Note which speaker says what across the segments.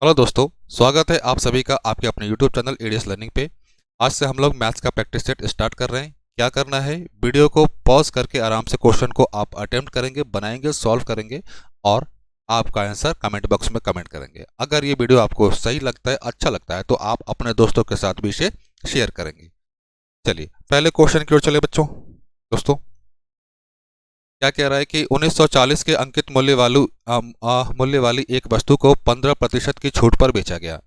Speaker 1: Hello दोस्तों, स्वागत है आप सभी का आपके अपने YouTube चैनल एडीएस लर्निंग पे। आज से हम लोग मैथ्स का प्रैक्टिस सेट स्टार्ट कर रहे हैं। क्या करना है, वीडियो को पॉज करके आराम से क्वेश्चन को आप अटेम्प्ट करेंगे, बनाएंगे, सॉल्व करेंगे और आपका आंसर कमेंट बॉक्स में कमेंट करेंगे। अगर ये वीडियो आपको सही लगता है, अच्छा लगता है, तो आप अपने दोस्तों के साथ भी इसे शेयर करेंगे। चलिए पहले क्वेश्चन की ओर चले बच्चों। दोस्तों क्या कह रहा है कि 1940 के अंकित मूल्य वाली एक वस्तु को 15% की छूट पर बेचा गया,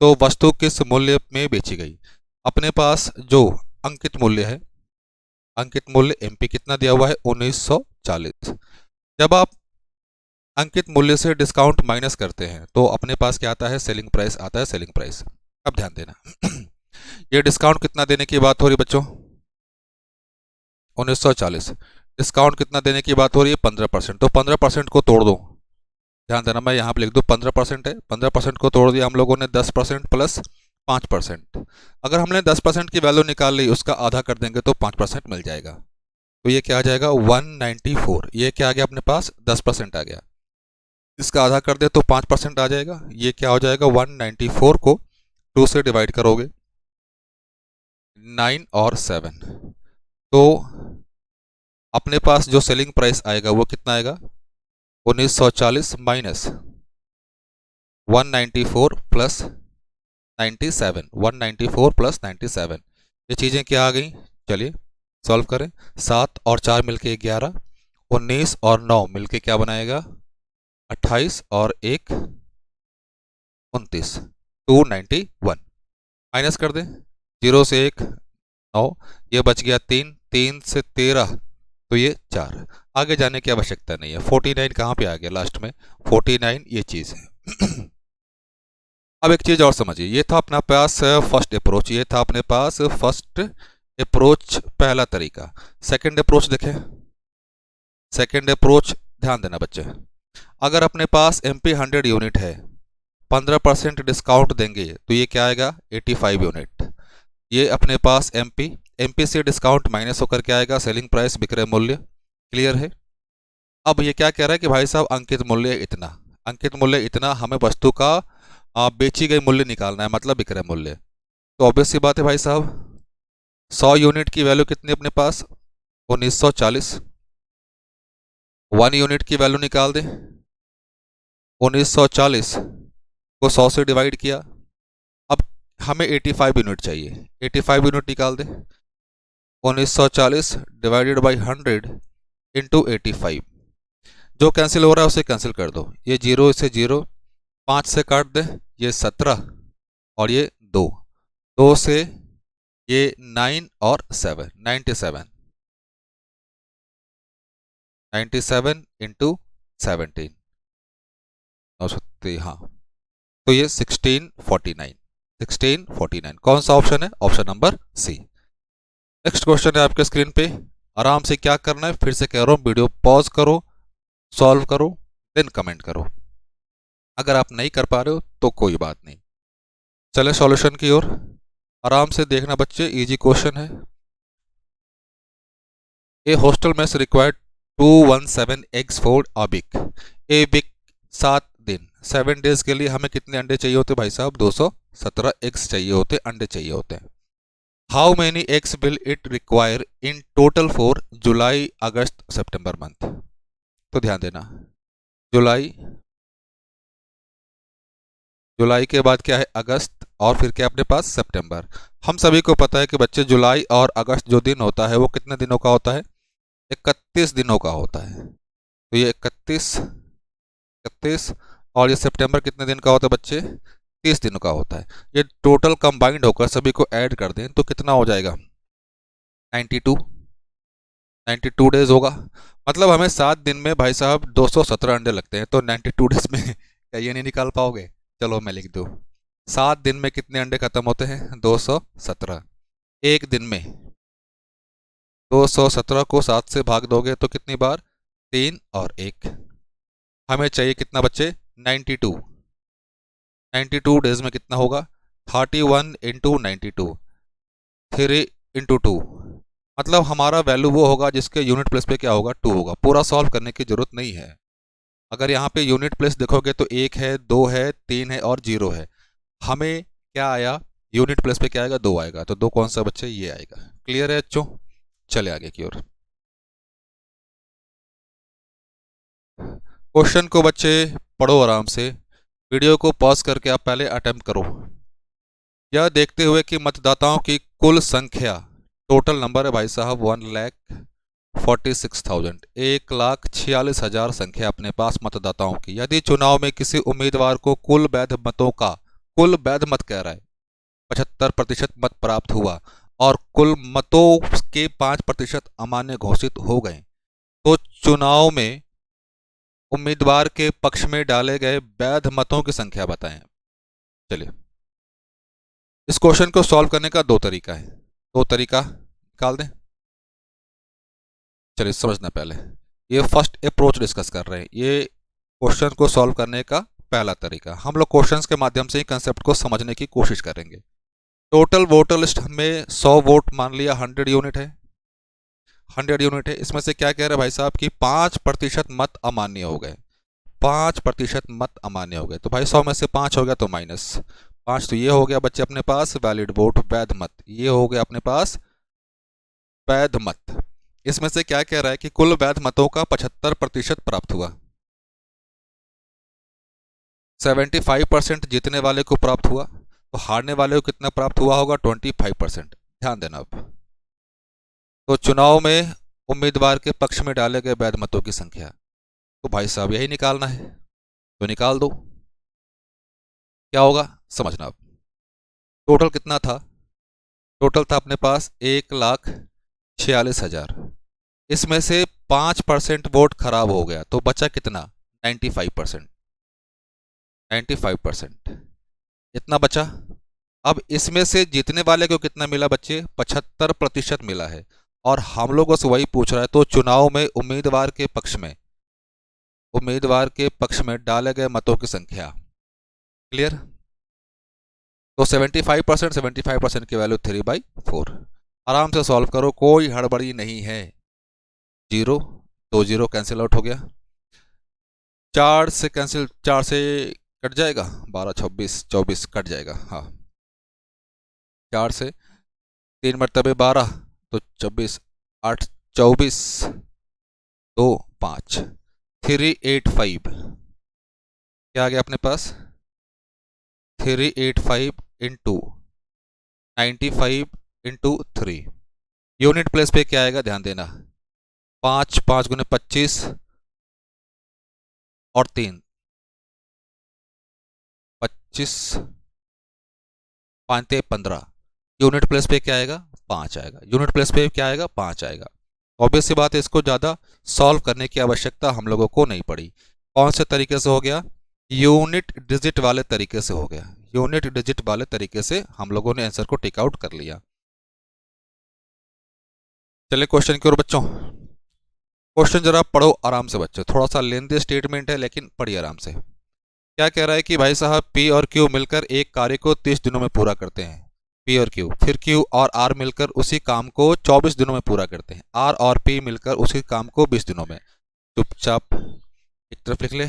Speaker 1: तो वस्तु किस मूल्य में बेची गई। अपने पास जो अंकित मूल्य है, अंकित मूल्य एमपी कितना दिया हुआ है 1940। जब आप अंकित मूल्य से डिस्काउंट माइनस करते हैं तो अपने पास क्या आता है, सेलिंग प्राइस आता है, सेलिंग प्राइस। अब ध्यान देना ये डिस्काउंट कितना देने की बात हो रही बच्चों, 1940। डिस्काउंट कितना देने की बात हो रही है, 15%। तो 15% को तोड़ दो। ध्यान देना, मैं यहाँ पे लिख दूँ 15% है, 15% को तोड़ दिया हम लोगों ने 10% प्लस 5%। अगर हमने 10% की वैल्यू निकाल ली, उसका आधा कर देंगे तो 5% मिल जाएगा। तो ये क्या आ जाएगा 194। ये क्या आ गया अपने पास, 10% आ गया। इसका आधा कर दे तो 5% आ जाएगा। ये क्या हो जाएगा, 194 को 2 से डिवाइड करोगे, 9 और 7, तो अपने पास जो सेलिंग प्राइस आएगा वो कितना आएगा, 1940 माइनस 194 प्लस 97, 194 प्लस 97। ये चीज़ें क्या आ गई, चलिए सॉल्व करें। 7 और 4 मिलके 11, 19 और 9 मिलके क्या बनाएगा 28 और 1 29, 291। माइनस कर दें, 0 से 1 9, ये बच गया 3, 3 से 13, तो ये 4। आगे जाने की आवश्यकता नहीं है। 49 कहाँ पे आ गया लास्ट में, 49 ये चीज़ है अब एक चीज़ और समझिए, ये था अपना पास फर्स्ट अप्रोच, ये था अपने पास फर्स्ट अप्रोच, पहला तरीका। सेकंड अप्रोच देखें, सेकंड अप्रोच ध्यान देना बच्चे। अगर अपने पास एमपी 100 यूनिट है, 15% डिस्काउंट देंगे तो ये क्या आएगा 85 यूनिट। ये अपने पास एमपी, एमपी से डिस्काउंट माइनस होकर क्या आएगा, सेलिंग प्राइस, विक्रय मूल्य। क्लियर है। अब ये क्या कह रहा है कि भाई साहब अंकित मूल्य इतना, अंकित मूल्य इतना, हमें वस्तु का बेची गई मूल्य निकालना है, मतलब विक्रय मूल्य। तो ऑब्वियस सी बात है भाई साहब, 100 यूनिट की वैल्यू कितनी अपने पास 1940, 1 यूनिट की वैल्यू निकाल दें, 1940 को 100 से डिवाइड किया। अब हमें 85 यूनिट चाहिए, 85 यूनिट निकाल दें, 1940 डिवाइडेड बाई 100 इंटू 85। जो कैंसिल हो रहा है उसे कैंसिल कर दो, ये 0 से 0, 5 से काट दे, ये 17 और ये 2, 2 से ये 9 और 7, 97, 97 इंटू 17, 970, हाँ, तो ये 1649, 1649। कौन सा ऑप्शन है, option number C. Next question है आपके स्क्रीन पे। आराम से क्या करना है, फिर से कह रहा हूँ, वीडियो पॉज करो, सॉल्व करो, देन कमेंट करो। अगर आप नहीं कर पा रहे हो तो कोई बात नहीं। चले सॉल्यूशन की ओर, आराम से देखना बच्चे, इजी क्वेश्चन है। A hostel mess required 217 eggs for a week. A week 7 दिन, 7 डेज के लिए हमें कितने अंडे चाहिए होते भाई साहब, 217 एग्स चाहिए होते, अंडे चाहिए होते हैं। How many eggs will it require in total for July August September month. तो ध्यान देना, जुलाई, जुलाई के बाद क्या है अगस्त, और फिर क्या अपने पास सितंबर। हम सभी को पता है कि बच्चे जुलाई और अगस्त जो दिन होता है वो कितने दिनों का होता है, 31 दिनों का होता है। तो ये 31, 31, और ये सितंबर कितने दिन का होता है बच्चे, 30 दिनों का होता है। ये टोटल कंबाइंड होकर सभी को ऐड कर दें तो कितना हो जाएगा 92, 92 डेज होगा। मतलब हमें 7 दिन में भाई साहब 217 अंडे लगते हैं, तो 92 डेज में क्या ये नहीं निकाल पाओगे। चलो मैं लिख दूँ, 7 दिन में कितने अंडे खत्म होते हैं 217। एक दिन में 217 को 7 से भाग दोगे तो कितनी बार, 3 और 1। हमें चाहिए कितना बच्चे 92, 92 डेज में कितना होगा 31 इंटू 92, 3 इंटू 2, मतलब हमारा वैल्यू वो होगा जिसके यूनिट प्लेस पे क्या होगा 2 होगा। पूरा सॉल्व करने की जरूरत नहीं है। अगर यहाँ पे यूनिट प्लेस देखोगे तो 1 है, 2 है, 3 है और 0 है। हमें क्या आया, यूनिट प्लेस पे क्या आएगा, 2 आएगा, तो 2 कौन सा बच्चे, ये आएगा। क्लियर है बच्चों? चले आगे की ओर। क्वेश्चन को बच्चे पढ़ो आराम से, वीडियो को पॉज करके आप पहले अटेम्प्ट करो। यह देखते हुए कि मतदाताओं की कुल संख्या, टोटल नंबर है भाई साहब 1,46,000, 1,46,000 संख्या अपने पास मतदाताओं की। यदि चुनाव में किसी उम्मीदवार को कुल वैध मतों का, कुल वैध मत कह रहा है, 75% मत प्राप्त हुआ और कुल मतों के 5% अमान्य घोषित हो गए, तो चुनाव में उम्मीदवार के पक्ष में डाले गए वैध मतों की संख्या बताएं। चलिए, इस क्वेश्चन को सॉल्व करने का दो तरीका है, दो तरीका निकाल दें। चलिए समझना पहले, ये फर्स्ट अप्रोच डिस्कस कर रहे हैं, ये क्वेश्चन को सॉल्व करने का पहला तरीका। हम लोग क्वेश्चंस के माध्यम से ही कंसेप्ट को समझने की कोशिश करेंगे। टोटल वोटर लिस्ट में 100 वोट मान लिया 100 यूनिट है, 100 यूनिट है। इसमें से क्या कह रहे हैं भाई साहब कि 5% मत अमान्य हो गए, 5% मत अमान्य हो गए। तो भाई 100 में से 5 हो गया तो -5, तो ये हो गया बच्चे अपने पास वैलिड वोट, वैध मत, ये हो गया अपने पास वैध मत। इसमें से क्या कह रहा है कि कुल वैध मतों का 75% प्राप्त हुआ, 75% जीतने वाले को प्राप्त हुआ, तो हारने वाले को कितना प्राप्त हुआ होगा, 25%। ध्यान देना। अब तो चुनाव में उम्मीदवार के पक्ष में डाले गए वैध मतों की संख्या, तो भाई साहब यही निकालना है, तो निकाल दो। क्या होगा समझना। अब टोटल कितना था, टोटल था अपने पास 1,46,000, इसमें से 5% वोट खराब हो गया, तो बचा कितना, 95%, 95% इतना बचा। अब इसमें से जीतने वाले को कितना मिला बच्चे, 75% मिला है, और हम लोगों से वही पूछ रहा है। तो चुनाव में उम्मीदवार के पक्ष में, उम्मीदवार के पक्ष में डाले गए मतों की संख्या। क्लियर? तो 75% की वैल्यू 3/4। आराम से सॉल्व करो, कोई हड़बड़ी नहीं है। 0 2 0 कैंसिल आउट हो गया, 4 से कैंसिल, 4 से कट जाएगा, 12 26 24 कट जाएगा। हाँ, 4 से 3 मरतबे 12, तो 24, 8 24, 2 5, 385 क्या आ गया अपने पास, 385 इंटू 95 इंटू 3। यूनिट प्लेस पे क्या आएगा ध्यान देना, 5 5 गुने 25 और 3 25 5 15। यूनिट प्लेस पे क्या आएगा, 5 आएगा। यूनिट प्लेस पे क्या आएगा, 5 आएगा। ऑब्वियस सी बात है, इसको ज़्यादा सॉल्व करने की आवश्यकता हम लोगों को नहीं पड़ी। कौन से तरीके से हो गया, यूनिट डिजिट वाले तरीके से हो गया, यूनिट डिजिट वाले तरीके से हम लोगों ने आंसर को टेक आउट कर लिया। चलिए क्वेश्चन की ओर बच्चों, क्वेश्चन जरा पढ़ो आराम से बच्चों, थोड़ा सा लेंथी स्टेटमेंट है लेकिन पढ़िए आराम से। क्या कह रहा है कि भाई साहब पी और क्यू मिलकर एक कार्य को 30 दिनों में पूरा करते हैं, पी और क्यू, फिर क्यू और आर मिलकर उसी काम को 24 दिनों में पूरा करते हैं, आर और पी मिलकर उसी काम को 20 दिनों में। चुपचाप एक तरफ लिख ले,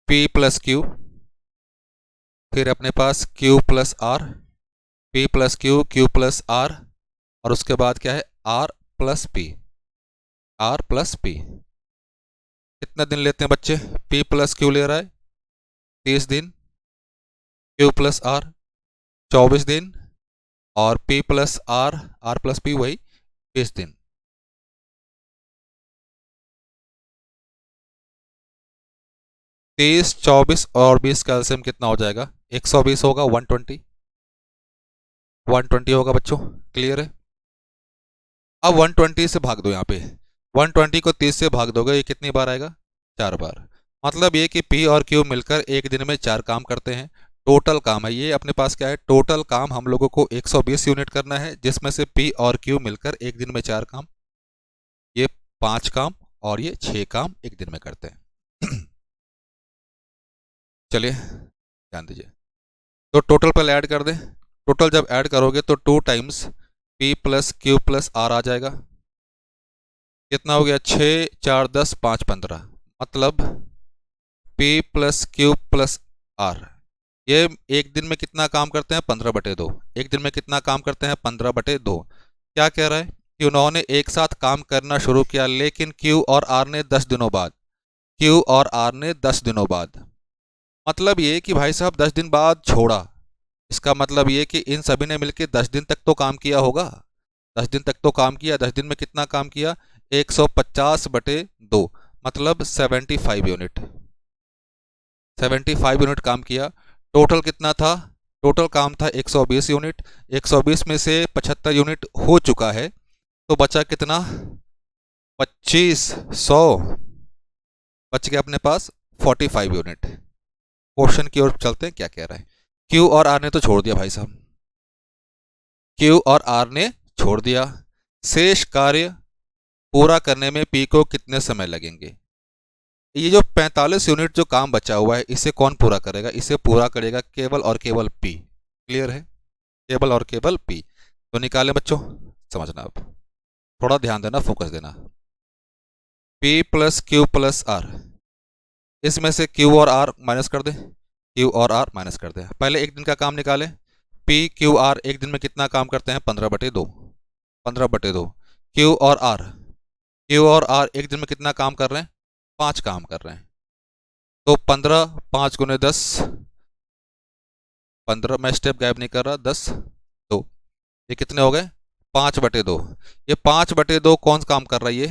Speaker 1: पी प्लस क्यू, फिर अपने पास Q plus R, P plus Q, Q plus R, और उसके बाद क्या है, R plus P, R plus P. कितना दिन लेते हैं बच्चे, पी प्लस क्यू ले रहा है 30 दिन, क्यू प्लस आर 24 दिन, और P plus R, R plus P वही 20 दिन। तीस 24 और 20 का एलसीएम कितना हो जाएगा, 120 होगा, 120 होगा बच्चों। क्लियर है? अब 120 से भाग दो, यहाँ पे 120 को 30 से भाग दोगे, ये कितनी बार आएगा, 4 बार। मतलब ये कि पी और क्यू मिलकर एक दिन में 4 काम करते हैं। टोटल काम है ये अपने पास क्या है, टोटल काम हम लोगों को 120 यूनिट करना है, जिसमें से पी और क्यू मिलकर एक दिन में 4 काम, ये 5 काम और ये 6 काम एक दिन में करते हैं। चलिए ध्यान दीजिए, तो टोटल पर ऐड कर दें। टोटल जब ऐड करोगे तो 2 times P plus Q plus R आ जाएगा। कितना हो गया, 6 4 10 5 15, मतलब P plus Q plus R, ये एक दिन में कितना काम करते हैं? 15/2। एक दिन में कितना काम करते हैं? 15/2। क्या कह रहा है कि उन्होंने एक साथ काम करना शुरू किया, लेकिन Q और R ने 10 दिनों बाद, Q और R ने 10 दिनों बाद, मतलब ये कि भाई साहब 10 दिन बाद छोड़ा। इसका मतलब ये कि इन सभी ने मिलकर 10 दिन तक तो काम किया होगा। 10 दिन तक तो काम किया। 10 दिन में कितना काम किया? 150/2, मतलब 75 यूनिट। 75 यूनिट काम किया। टोटल कितना था? टोटल काम था 120 यूनिट। 120 में से 75 यूनिट हो चुका है, तो बचा कितना? 2500। बच गया अपने पास 45 यूनिट। क्वेश्चन की ओर चलते हैं, क्या कह रहा है। क्यू और आर ने तो छोड़ दिया भाई साहब, क्यू और आर ने छोड़ दिया। शेष कार्य पूरा करने में पी को कितने समय लगेंगे? ये जो 45 यूनिट जो काम बचा हुआ है, इसे कौन पूरा करेगा? इसे पूरा करेगा केवल और केवल पी। क्लियर है? केवल और केवल पी। तो निकालें बच्चों, समझना अब, थोड़ा ध्यान देना, फोकस देना। P plus Q plus R, इसमें से क्यू और आर माइनस कर दें, क्यू और आर माइनस कर दें। पहले एक दिन का काम निकालें। पी क्यू आर एक दिन में कितना काम करते हैं? 15/2। 15/2। क्यू और आर, क्यू और आर एक दिन में कितना काम कर रहे हैं? 5 काम कर रहे हैं। तो 15, 5 गुने 10, 15, मैं स्टेप गैप नहीं कर रहा, 10, 2, ये कितने हो गए? 5/2। ये 5/2 कौन काम कर रहा है? ये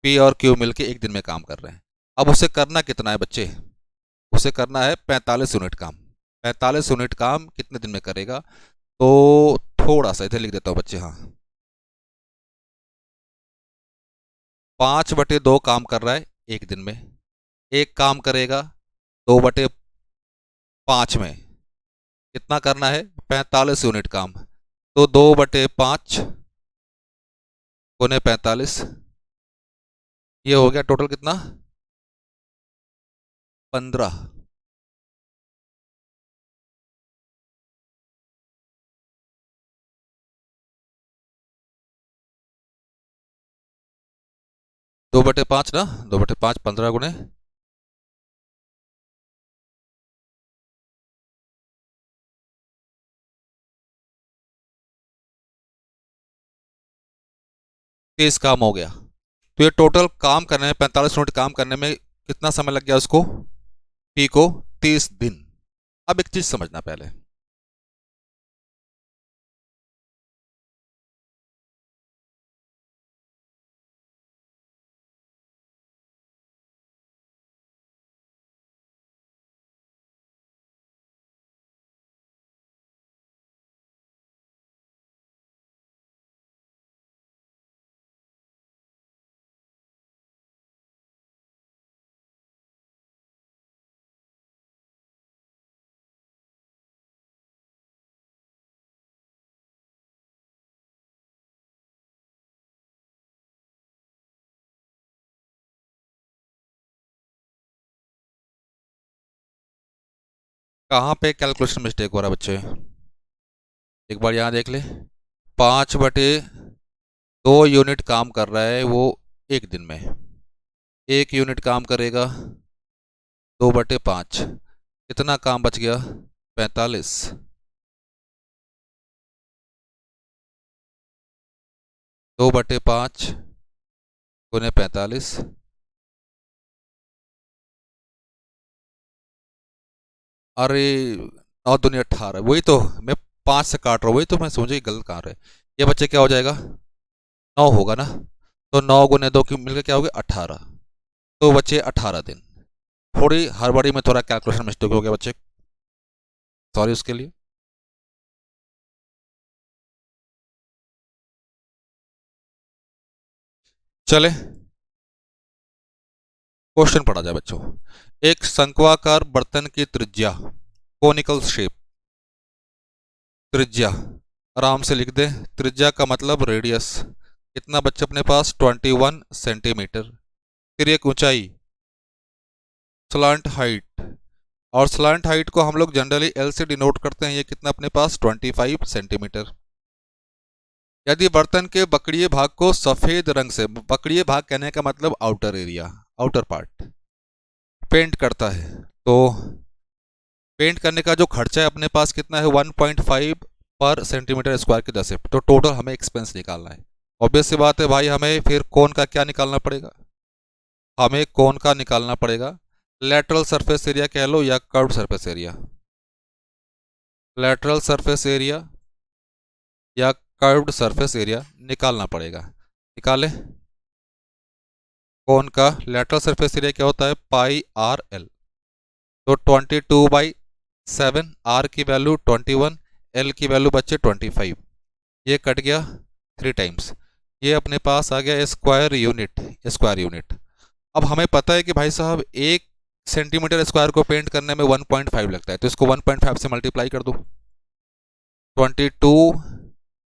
Speaker 1: पी और क्यू मिलके एक दिन में काम कर रहे हैं। अब उसे करना कितना है बच्चे? उसे करना है 45 यूनिट काम। 45 यूनिट काम कितने दिन में करेगा? तो थोड़ा सा इधर लिख देता हूँ बच्चे, हाँ, 5/2 काम कर रहा है एक दिन में। एक काम करेगा 2/5 में। कितना करना है? 45 यूनिट काम। तो 2/5 गुने 45, ये हो गया टोटल कितना? 15। 2/5 ना, 2/5, 15 गुने, तीस काम हो गया। तो ये टोटल काम करने में, 45 यूनिट काम करने में कितना समय लग गया उसको? पी को 30 दिन। अब एक चीज समझना पहले, कहाँ पे कैलकुलेशन मिस्टेक हो रहा है बच्चे? एक बार यहाँ देख ले। 5/2 यूनिट काम कर रहा है वो एक दिन में। 1 यूनिट काम करेगा 2/5, कितना काम बच गया? 45। 2/5 गुने 45, अरे 9 दूनी 18, वही तो मैं 5 से काट रहा हूँ, वही तो मैं सोचा गलत कहाँ रहे। ये बच्चे क्या हो जाएगा? 9 होगा ना। तो 9 गुने 2 की मिलकर क्या हो गया? 18। तो बच्चे 18 दिन। थोड़ी हड़बड़ी में थोड़ा कैलकुलेशन मिस्टेक हो गया बच्चे, सॉरी उसके लिए। चले क्वेश्चन पढ़ा जाए बच्चों। एक शंक्वाकार बर्तन की त्रिज्या, कोनिकल शेप, त्रिज्या आराम से लिख दे। त्रिज्या का मतलब रेडियस, कितना बच्चे अपने पास? 21 सेंटीमीटर। फिर एक ऊंचाई, स्लांट हाइट, और स्लांट हाइट को हम लोग जनरली एल से डिनोट करते हैं, ये कितना अपने पास? 25 सेंटीमीटर। यदि बर्तन के बकड़िए भाग को सफेद रंग से, बकड़िए भाग कहने का मतलब outer area, outer part paint करता है, तो पेंट करने का जो खर्चा है अपने पास कितना है 1.5 पर सेंटीमीटर स्क्वायर की दर से, तो टोटल हमें एक्सपेंस निकालना है। ऑब्वियस सी बात है भाई, हमें फिर कोन का क्या निकालना पड़ेगा, हमें कोन का निकालना पड़ेगा लेटरल सरफेस एरिया कह लो या curved surface area, lateral surface area या कर्व्ड सरफेस एरिया निकालना पड़ेगा। निकाले कोन का लेटरल सरफेस एरिया क्या होता है पाई आर एल, तो 22/7, आर की वैल्यू 21, एल की वैल्यू बच्चे 25, ये कट गया 3 टाइम्स, ये अपने पास आ गया स्क्वायर यूनिट, स्क्वायर यूनिट। अब हमें पता है कि भाई साहब 1 सेंटीमीटर स्क्वायर को पेंट करने में 1.5 लगता है, तो इसको 1.5 से मल्टीप्लाई कर दो, 22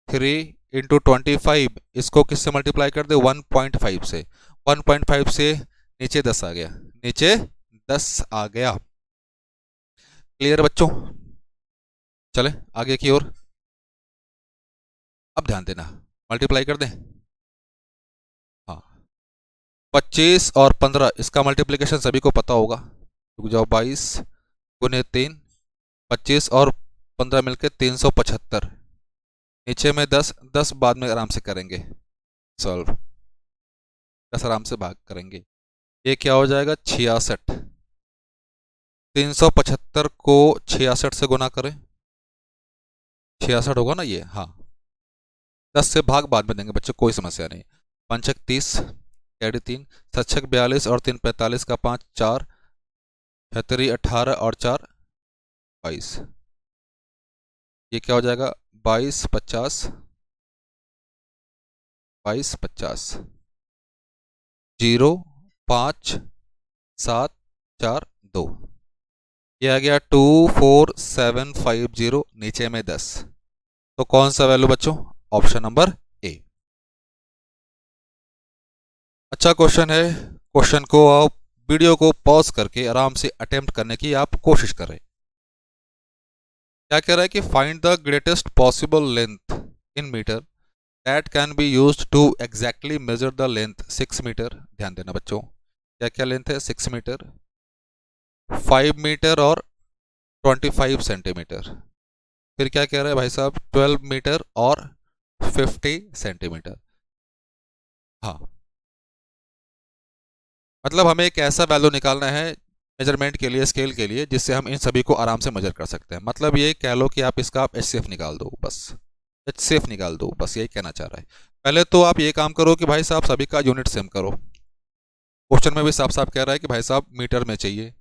Speaker 1: 3 इंटू 25, इसको किससे मल्टीप्लाई कर दे 1.5 से, 1.5 से नीचे 10 आ गया, नीचे 10 आ गया। क्लियर बच्चों, चले आगे की ओर। अब ध्यान देना, मल्टीप्लाई कर दें, हाँ 25 और 15 इसका मल्टीप्लिकेशन सभी को पता होगा, रुक जाओ 22 गुने 3, 25 और 15 मिलके 375, नीचे में 10, 10 बाद में आराम से करेंगे सॉल्व, 10 आराम से भाग करेंगे, ये क्या हो जाएगा 66, 375 को 66 से गुना करें, 66 होगा ना ये, हाँ 10 से भाग बाद में देंगे बच्चों, कोई समस्या नहीं। 5 30 कैडी 3, 7 42 और 3 45 का 5 4, 6 18 और 4 22, ये क्या हो जाएगा 22 50, 22 50, 0 5 7 4 2, ये आ गया 24750, नीचे में 10, तो कौन सा वैल्यू बच्चों ऑप्शन नंबर ए। अच्छा क्वेश्चन है, क्वेश्चन को आप वीडियो को पॉज करके आराम से अटेम्प्ट करने की आप कोशिश करें। क्या कह रहा है कि find the greatest possible length in metre that can be used to exactly measure the length 6 metre. ध्यान देना बच्चों, क्या क्या लेंथ है 6 मीटर, 5 मीटर और 25 सेंटीमीटर, फिर क्या कह रहा है भाई साहब 12 मीटर और 50 सेंटीमीटर। हाँ मतलब हमें एक ऐसा वैल्यू निकालना है मेजरमेंट के लिए, स्केल के लिए, जिससे हम इन सभी को आराम से मेजर कर सकते हैं। मतलब ये कह लो कि आप इसका आप HCF निकाल दो, बस HCF निकाल दो, बस यही कहना चाह रहा है। पहले तो आप ये काम करो कि भाई साहब सभी का यूनिट सेम करो। क्वेश्चन में भी साफ साफ कह रहा है कि भाई साहब मीटर में चाहिए,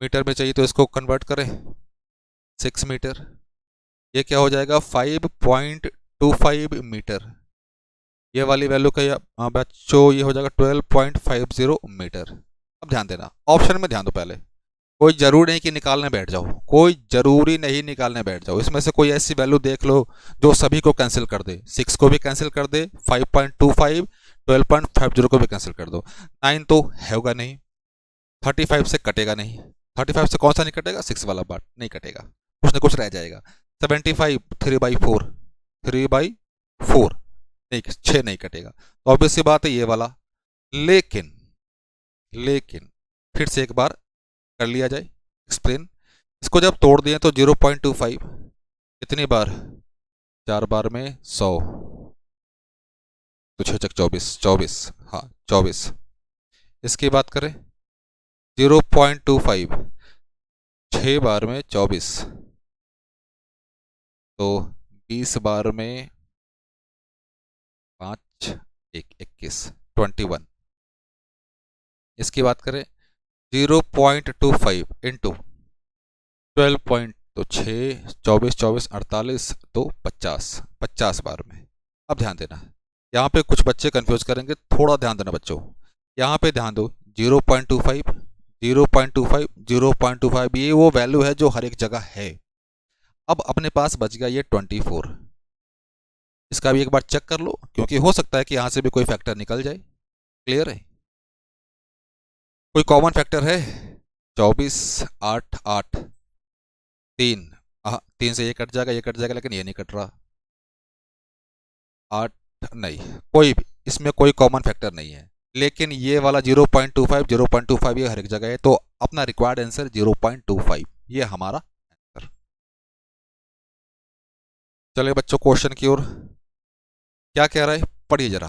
Speaker 1: मीटर में चाहिए तो इसको कन्वर्ट करें 6 मीटर, ये क्या हो जाएगा 5.25 मीटर, ये वाली वैल्यू का बच्चों ये हो जाएगा 12.50 मीटर। अब ध्यान देना, ऑप्शन में ध्यान दो पहले, कोई जरूरी नहीं कि निकालने बैठ जाओ, कोई जरूरी नहीं निकालने बैठ जाओ, इसमें से कोई ऐसी वैल्यू देख लो जो सभी को कैंसिल कर दे, 6 को भी कैंसिल कर दे, 5.25 12.50 को भी कैंसिल कर दो, 9 तो होगा नहीं, 35 से कटेगा नहीं, 35 से कौन सा नहीं कटेगा 6 वाला पार्ट नहीं कटेगा, कुछ ना कुछ रह जाएगा, 75 3/4, 3/4 नहीं, 6 नहीं कटेगा, तो ऑब्वियस सी बात है ये वाला। लेकिन लेकिन फिर से एक बार कर लिया जाए एक्सप्लेन, इसको जब तोड़ दिए तो 0.25 कितनी बार 4 बार में 100, तो 6 24 24, हाँ 24। इसकी बात करें 0.25 6 बार में 24, तो 20 बार में 5 1 21 21। इसकी बात करें 0.25 इंटू 12 तो 6 24 24 48 तो 50 50 बार में। अब ध्यान देना, यहाँ पे कुछ बच्चे कंफ्यूज करेंगे, थोड़ा ध्यान देना बच्चों, यहाँ पे ध्यान दो 0.25 0.25 0.25 ये वो वैल्यू है जो हर एक जगह है। अब अपने पास बच गया ये 24, इसका भी एक बार चेक कर लो क्योंकि हो सकता है कि यहाँ से भी कोई फैक्टर निकल जाए। क्लियर है, कोई कॉमन फैक्टर है 24 8 8 3, 3 से ये कट जाएगा लेकिन ये नहीं कट रहा, 8 नहीं, कोई भी इसमें कोई कॉमन फैक्टर नहीं है। लेकिन ये वाला 0.25 0.25 ये हर एक जगह है, तो अपना रिक्वायर्ड आंसर 0.25, ये हमारा आंसर। चलिए बच्चों क्वेश्चन की ओर, क्या कह रहा है पढ़िए जरा।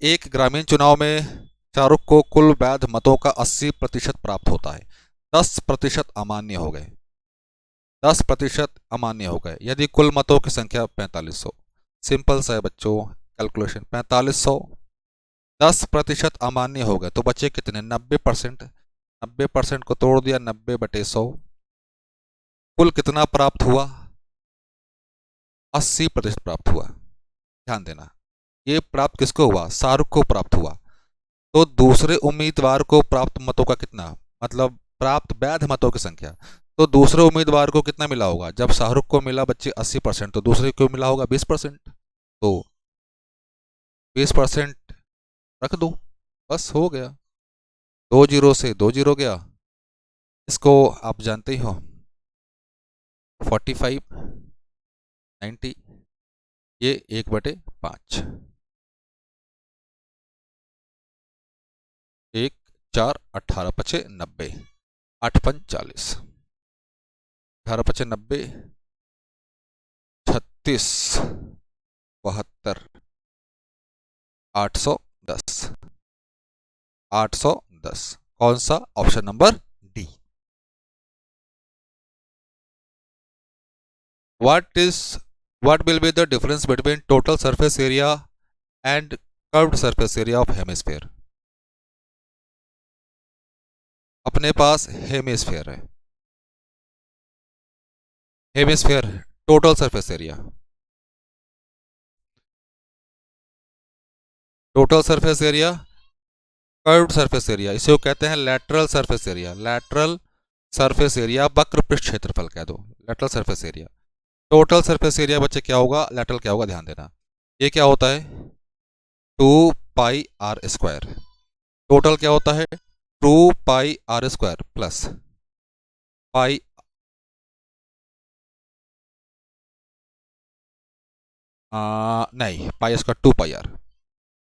Speaker 1: एक ग्रामीण चुनाव में शाहरुख को कुल वैध मतों का 80% प्राप्त होता है, 10% अमान्य हो गए, 10% अमान्य हो गए, यदि कुल मतों की संख्या 4500। सिंपल सा है बच्चों कैलकुलेशन, 4500 10% अमान्य हो गए तो बचे कितने 90%, 90% को तोड़ दिया 90/100, कुल कितना प्राप्त हुआ 80% प्राप्त हुआ। ध्यान देना ये प्राप्त किसको हुआ, शाहरुख को प्राप्त हुआ, तो दूसरे उम्मीदवार को प्राप्त मतों का कितना, मतलब प्राप्त वैध मतों की संख्या, तो दूसरे उम्मीदवार को कितना मिला होगा, जब शाहरुख को मिला बच्चे 80% तो दूसरे को मिला होगा 20%, तो 20% रख दो, बस हो गया, 2 जीरो से 2 जीरो गया, इसको आप जानते ही हो 45 90, ये 1/5, 1 4 18 5 90, 8 5 40, 18 5 90, 36 72, 810, 810, कौन सा, option number D. What will be the difference between total surface area and curved surface area of hemisphere? अपने पास हेमिस्फेयर है, hemisphere total surface area, total surface area, curved surface area, इसे कहते हैं lateral surface area, lateral surface area, वक्र पृष्ठ क्षेत्रफल कह दो, lateral surface area. Total surface area बच्चे क्या होगा, लैटरल क्या होगा, ध्यान देना, ये क्या होता है 2πr², टोटल क्या होता है 2πr² प्लस पाई, नहीं πr², 2πr,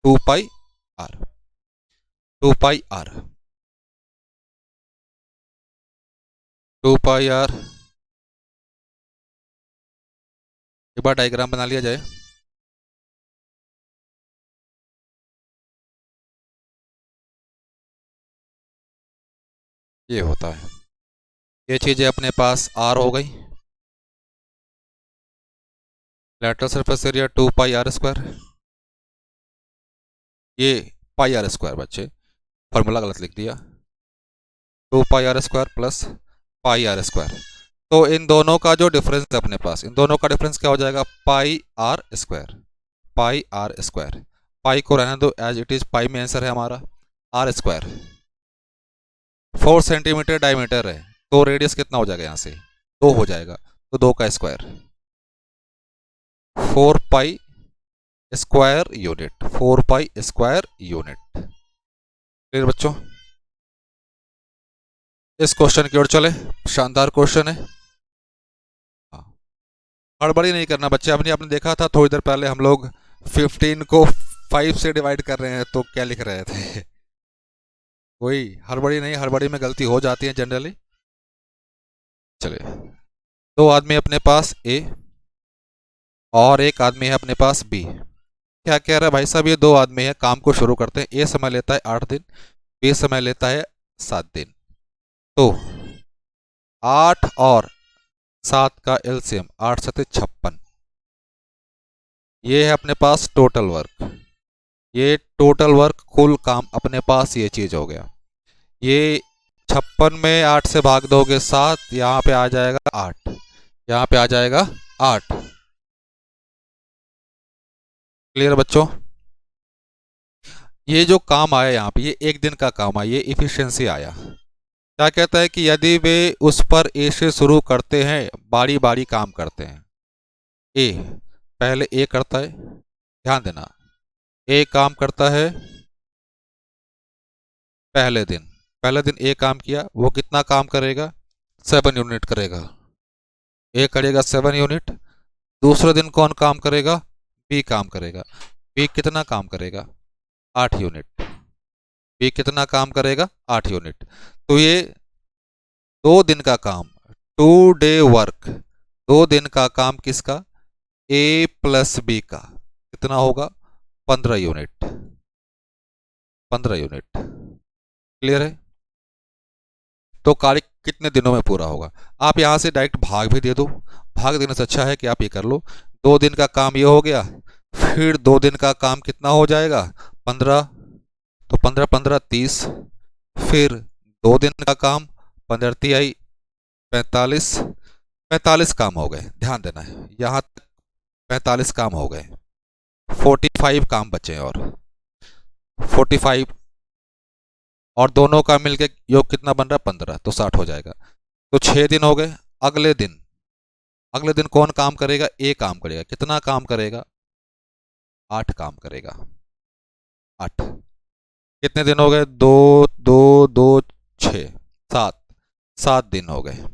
Speaker 1: 2πr, 2πr, 2πr, एक बार डायग्राम बना लिया जाए। ये होता है, ये चीजें अपने पास r हो गई, लैटरल सरफेस एरिया 2πr², ये πr² बच्चे फॉर्मूला गलत लिख दिया, 2πr² प्लस πr², तो इन दोनों का जो डिफरेंस है अपने पास, इन दोनों का डिफरेंस क्या हो जाएगा πr², πr², पाई को रहने दो एज इट इज, पाई में आंसर है हमारा r², 4 सेंटीमीटर डायमीटर है, तो रेडियस कितना हो जाएगा यहाँ से 2 हो जाएगा, तो 2 का स्क्वायर 4π² यूनिट, 4π² यूनिट। क्लियर बच्चों, इस क्वेश्चन की ओर चले, शानदार क्वेश्चन है, हड़बड़ी नहीं करना बच्चे। आपने देखा था थोड़ी देर पहले हम लोग 15 को 5 से डिवाइड कर रहे हैं तो क्या लिख रहे थे कोई हड़बड़ी नहीं, हड़बड़ी में गलती हो जाती है जनरली। चलिए, 2 आदमी अपने पास ए और 1 आदमी है अपने पास बी। क्या कह रहा है भाई साहब, ये 2 आदमी है, काम को शुरू करते हैं। ए समय लेता है 8 दिन, बी समय लेता है 7 दिन, तो 8 और 7 का एलसीएम 8 7 56, ये है अपने पास टोटल वर्क, ये टोटल वर्क कुल काम अपने पास ये चीज हो गया। ये 56 में 8 से भाग दोगे 7, यहाँ पे आ जाएगा 8, यहाँ पे आ जाएगा 8। क्लियर बच्चों, ये जो काम आया यहाँ पे, ये 1 दिन का काम आया, ये इफिशियंसी आया। क्या कहता है कि यदि वे उस पर ए से शुरू करते हैं, बारी बारी काम करते हैं, ए पहले ए करता है, ध्यान देना, ए काम करता है पहले दिन, पहले दिन ए काम किया, वो कितना काम करेगा 7 यूनिट करेगा, ए करेगा 7 यूनिट। दूसरे दिन कौन काम करेगा, बी काम करेगा, बी कितना काम करेगा 8 यूनिट। बी कितना काम करेगा, 8 यूनिट। तो ये 2 दिन का काम, 2 डे वर्क, 2 दिन का काम किसका, ए प्लस बी का, कितना होगा, 15 यूनिट, 15 यूनिट। क्लियर है। तो कार्य कितने दिनों में पूरा होगा। आप यहां से डायरेक्ट भाग भी दे दो, भाग देने से अच्छा है कि आप ये कर लो, 2 दिन का काम ये हो गया, फिर 2 दिन का काम कितना हो जाएगा, 15, तो 15 15 30, फिर 2 दिन का काम, 15 तिहाई 45, 45 काम हो गए, ध्यान देना है यहाँ तक 45 काम हो गए, 45 काम बचे और 45, और दोनों का मिलके योग कितना बन रहा है, 15, तो 60 हो जाएगा। तो 6 दिन हो गए। अगले दिन, अगले दिन कौन काम करेगा, ए काम करेगा, कितना काम करेगा, 8 काम करेगा, 8। कितने दिन हो गए, 2 2 2 6 7, 7 दिन हो गए।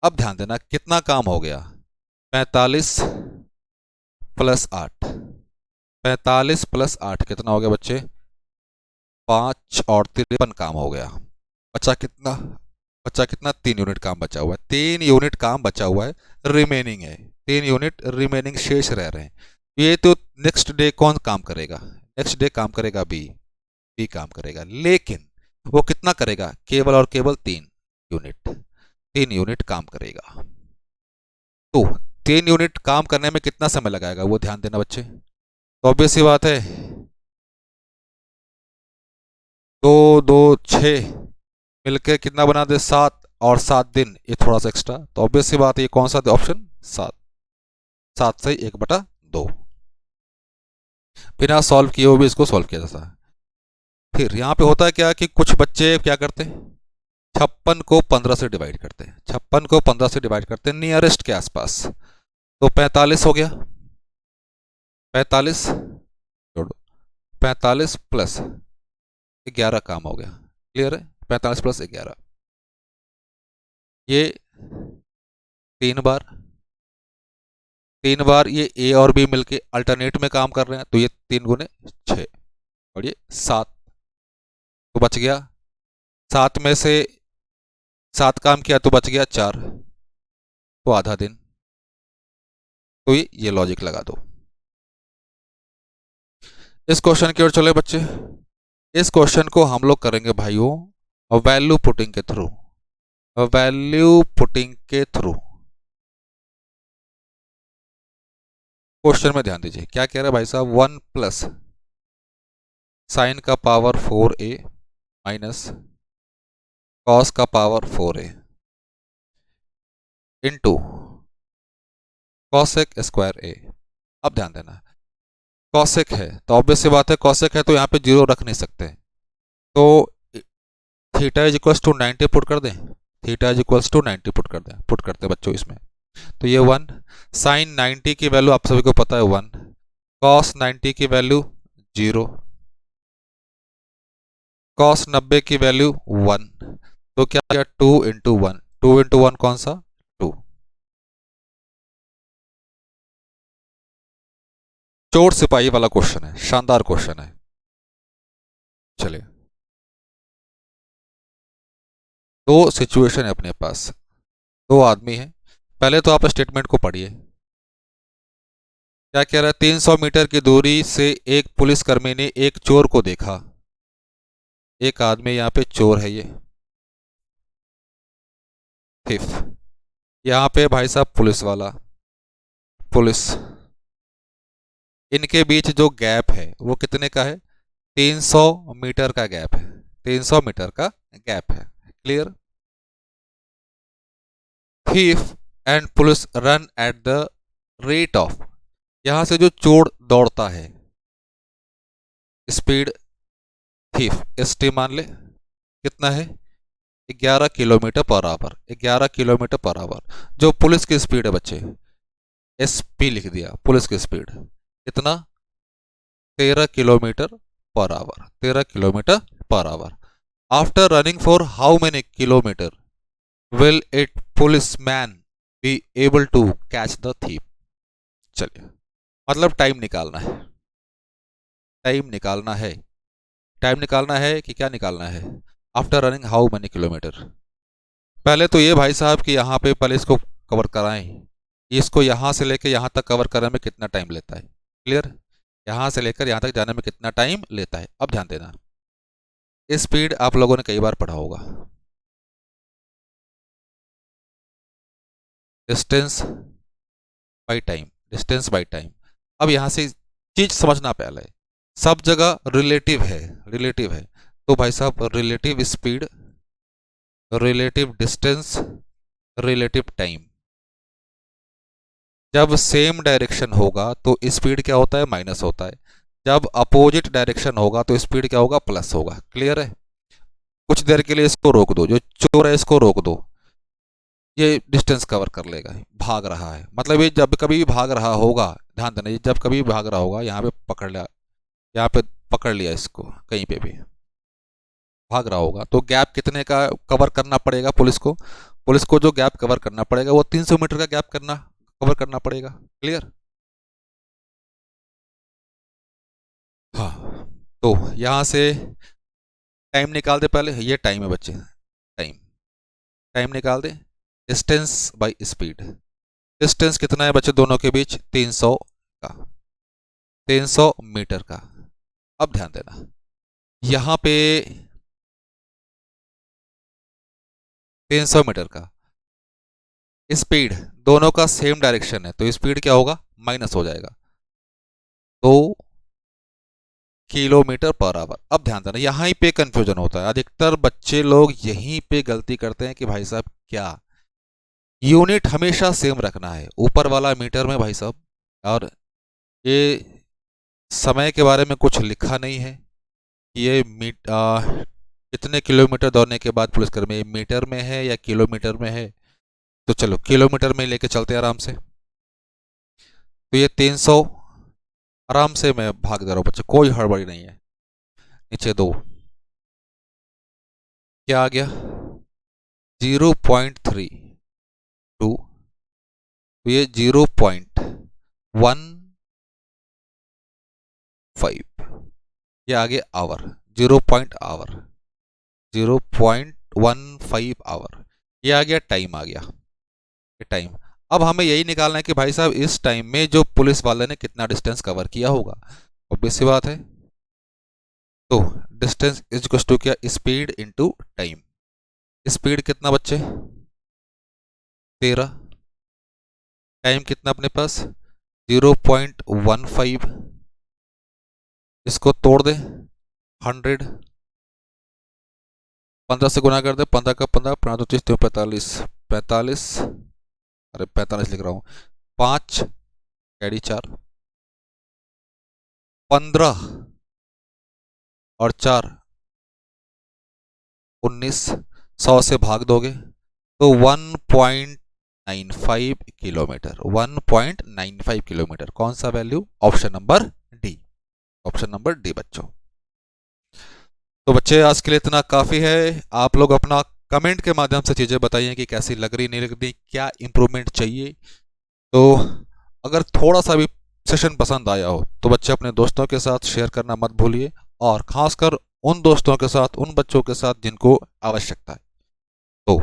Speaker 1: अब ध्यान देना कितना काम हो गया, 45 प्लस 8, 45 प्लस 8 कितना हो गया बच्चे, 5 और 53 काम हो गया। बचा कितना, बचा कितना, 3 यूनिट काम बचा हुआ है, 3 यूनिट काम बचा हुआ है, रिमेनिंग है, 3 यूनिट रिमेनिंग शेष रह रहे हैं। ये तो नेक्स्ट डे कौन काम करेगा, नेक्स्ट डे काम करेगा बी, बी काम करेगा, लेकिन वो कितना करेगा, केवल और केवल 3 यूनिट, 3 यूनिट काम करेगा। तो 3 यूनिट काम करने में कितना समय लगाएगा वो ध्यान देना बच्चे। तो ऑब्वियस सी बात है, 2 2 6 मिलकर कितना बना दे, 7, और 7 दिन ये थोड़ा सा एक्स्ट्रा, तो ऑब्वियस सी बात है ये कौन सा ऑप्शन, 7, 7 से 1/2। बिना सॉल्व किए हुए भी इसको सॉल्व किया जाता है। फिर यहाँ पे होता है क्या कि कुछ बच्चे क्या करते हैं, 56 को 15 से डिवाइड करते हैं, 56 को 15 से डिवाइड करते हैं नियरेस्ट के आसपास, तो 45 हो गया, 45 जोड़ो, 45 प्लस 11 काम हो गया। क्लियर है, 45 प्लस 11, ये 3 बार, 3 बार ये ए और बी मिलके अल्टरनेट में काम कर रहे हैं, तो ये 3 गुने 6 और ये 7, तो बच गया 7 में से 7 काम किया तो बच गया 4, तो आधा दिन। तो ये लॉजिक लगा दो। इस क्वेश्चन की ओर चले बच्चे। इस क्वेश्चन को हम लोग करेंगे भाइयों वैल्यू पुटिंग के थ्रू, वैल्यू पुटिंग के थ्रू। क्वेश्चन में ध्यान दीजिए क्या कह रहा है भाई साहब, 1 प्लस साइन का पावर 4a माइनस कॉस का power 4a into cosec square a। अब ध्यान देना कॉसेक है तो ऑब्वियस सी बात है, कॉसेक है तो यहाँ पे 0 रख नहीं सकते, तो theta is equals to 90 put कर दें, theta is equals to 90 put कर दें, पुट करते हैं बच्चों इसमें, तो ये 1, साइन 90 की वैल्यू आप सभी को पता है 1, कॉस 90 की वैल्यू 0, कॉस 90 की वैल्यू 1, तो क्या किया 2 इंटू 1, 2 इंटू 1 कौन सा 2। चोर सिपाही वाला क्वेश्चन है, शानदार क्वेश्चन है। चलिए, दो सिचुएशन है अपने पास, दो आदमी हैं, पहले तो आप स्टेटमेंट को पढ़िए। क्या कह रहा है, 300 मीटर की दूरी से एक पुलिसकर्मी ने एक चोर को देखा, एक आदमी यहाँ पे चोर है, ये थिफ, यहाँ पे भाई साहब पुलिस वाला, पुलिस, इनके बीच जो गैप है वो कितने का है, 300 मीटर का गैप है, 300 मीटर का गैप है। Clear. Thief and police run at the rate of, यहां से जो चोर दौड़ता है स्पीड, थिफ एसटी मान ले कितना है 11 kilometre per our, 11 kilometre per our. जो पुलिस की स्पीड है बच्चे, एसपी लिख दिया, पुलिस की स्पीड कितना 13 kilometre per hour, 13 kilometre per hour. After running for how many kilometre will it policeman be able to catch the thief. चलिए, मतलब टाइम निकालना है, टाइम निकालना है, टाइम निकालना है कि क्या निकालना है? After running how many kilometre. पहले तो ये भाई साहब कि यहाँ पे पहले इसको कवर कराएं, इसको यहाँ से लेकर यहाँ तक कवर करने में कितना टाइम लेता है। क्लियर? यहाँ से लेकर यहाँ तक जाने में कितना टाइम लेता है। अब ध्यान देना, स्पीड आप लोगों ने कई बार पढ़ा होगा, distance by time, distance by time. अब यहाँ से चीज समझना पहले, सब जगह रिलेटिव है, रिलेटिव है। तो भाई साहब relative speed, relative distance, relative time. जब सेम डायरेक्शन होगा तो स्पीड क्या होता है? माइनस होता है। जब अपोजिट डायरेक्शन होगा तो स्पीड क्या होगा? प्लस होगा। क्लियर है? कुछ देर के लिए इसको रोक दो, जो चोर है इसको रोक दो, ये डिस्टेंस कवर कर लेगा। भाग रहा है मतलब ये जब कभी भी भाग रहा होगा, ध्यान देना, ये जब कभी भी भाग रहा होगा, यहाँ पे पकड़ लिया, यहाँ पे पकड़ लिया इसको, कहीं पे भी भाग रहा होगा तो गैप कितने का कवर करना पड़ेगा पुलिस को? पुलिस को जो गैप कवर करना पड़ेगा वो 300 मीटर का गैप कवर करना पड़ेगा। क्लियर? हाँ, तो यहाँ से टाइम निकाल दे पहले, ये टाइम है बच्चे, टाइम, टाइम निकाल दे। डिस्टेंस बाय स्पीड, डिस्टेंस कितना है बच्चे दोनों के बीच? 300 का, 300 मीटर का। अब ध्यान देना, यहाँ पे 300 मीटर का स्पीड, दोनों का सेम डायरेक्शन है तो स्पीड क्या होगा? माइनस हो जाएगा, 2 किलोमीटर पर आवर। अब ध्यान देना, यहाँ ही पे कंफ्यूजन होता है, अधिकतर बच्चे लोग यहीं पे गलती करते हैं कि भाई साहब क्या, यूनिट हमेशा सेम रखना है, ऊपर वाला मीटर में भाई साहब, और ये समय के बारे में कुछ लिखा नहीं है, ये कितने किलोमीटर दौड़ने के बाद पुलिसकर्मी मीटर में है या किलोमीटर में है। तो चलो किलोमीटर में लेके चलते हैं आराम से। तो ये 300, आराम से मैं भाग दे रहा हूँ बच्चे, कोई हड़बड़ी नहीं है। नीचे 2, क्या आ गया? 0.32, तो ये 0.15, ये आ गया आवर, 0.15 आवर, ये आ गया टाइम, आ गया ये टाइम। अब हमें यही निकालना है कि भाई साहब इस टाइम में जो पुलिस वाले ने कितना डिस्टेंस कवर किया होगा। ऑब्वियस सी बात है, तो डिस्टेंस इज इक्वल टू क्या? Speed into time. स्पीड कितना बच्चे? 13, टाइम कितना अपने पास? 0.15, इसको तोड़ दे 100, 15 से गुना कर दे, 15 का 15, 15 तो 30, 45, 45, अरे 45 लिख रहा हूँ, 5 कैडी 4, 15 और 4 19, 100 से भाग दोगे तो 1.95 किलोमीटर, 1.95 किलोमीटर। कौन सा value? Option number D, option number D बच्चों। तो बच्चे आज के लिए इतना काफ़ी है। आप लोग अपना कमेंट के माध्यम से चीज़ें बताइए कि कैसी लग रही, नहीं लग रही, क्या इम्प्रूवमेंट चाहिए। तो अगर थोड़ा सा भी सेशन पसंद आया हो तो बच्चे अपने दोस्तों के साथ शेयर करना मत भूलिए, और ख़ासकर उन दोस्तों के साथ, उन बच्चों के साथ जिनको आवश्यकता है। तो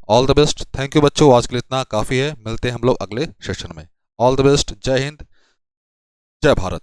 Speaker 1: all the best, thank you बच्चों, आज के लिए इतना काफ़ी है। मिलते हैं हम लोग अगले सेशन में। ऑल द बेस्ट, जय हिंद, जय भारत।